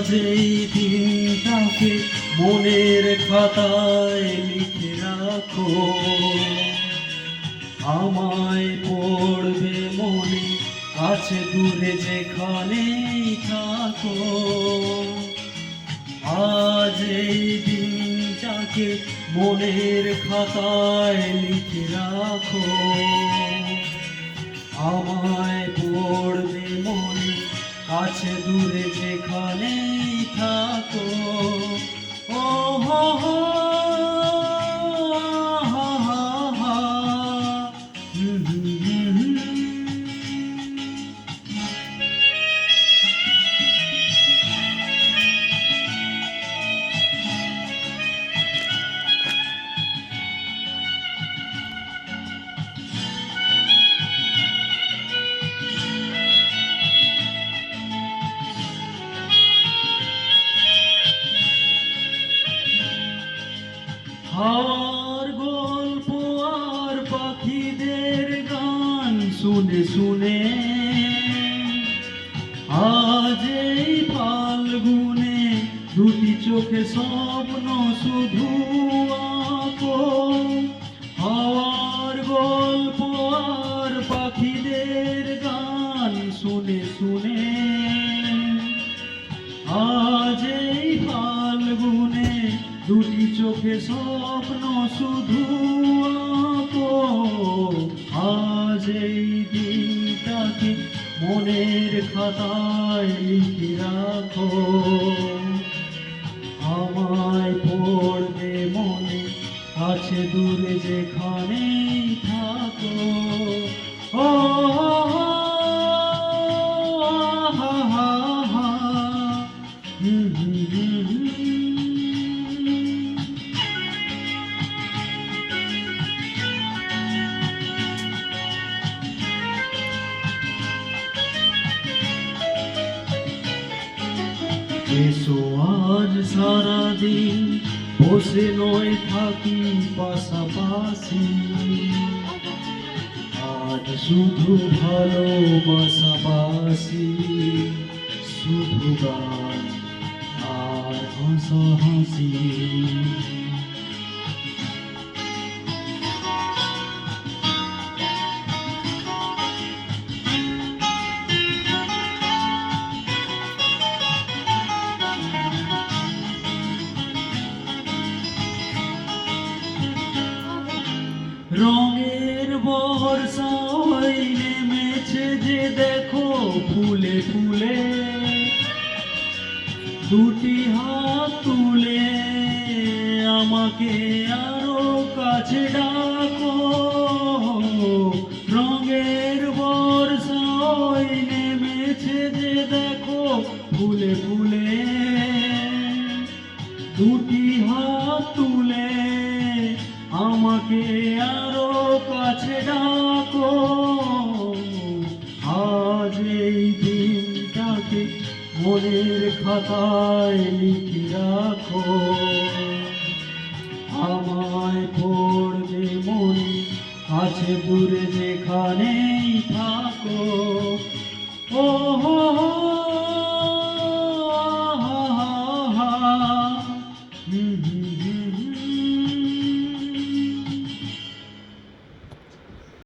আজ এই দিনটাকে মনের খাতায় লিখে রাখো, আমায় পড়বে মনে কাছে দূরে যেখানেই থাকো। আজ এই দিনটাকে মনের খাতায় লিখে রাখো, আমায় পড়বে মনে কাছে দূরে যেখানেই থাকো। ও হো হো হা হা হা, হুম হুম হুম হুম। হাওয়ার গল্প আর পাখিদের গান শুনে শুনে আজ এই ফাল্গুনে দুটি চোখে স্বপ্ন শুধু আঁকো। হাওয়ার গল্প আর পাখিদের গান শুনে শুনে আজ এই ফাল্গুনে দুটি চোখে স্বপ্ন শুধু আঁকো। আজ এই দিনটাকে মনের খাতায় লিখে রাখো, আমায় পড়বে মনে কাছে দূরে যেখানেই থাকো। ও হা হা হা, হুম হুম হুম হুম। এসো আজ সারাদিন বসে নয় থাকি পাশাপাশি, আজ শুধু ভালোবাসাবাসি, শুধু গান আর হাসাহাসি। রঙের বর্ষা ওই নেমেছে যে দেখো ফুলে ফুলে, দুটি হাত তুলে আমাকে আরো কাছে ডাকো। রঙের বর্ষা ওই নেমেছে যে দেখো ফুলে ফুলে, দুটি হাত তুলে আমাকে আরো কাছে ডাকো। আজ এই দিনটাকে মনের খাতায় লিখে রাখো, আমায় পড়বে মনে কাছে দূরে যেখানেই থাকো।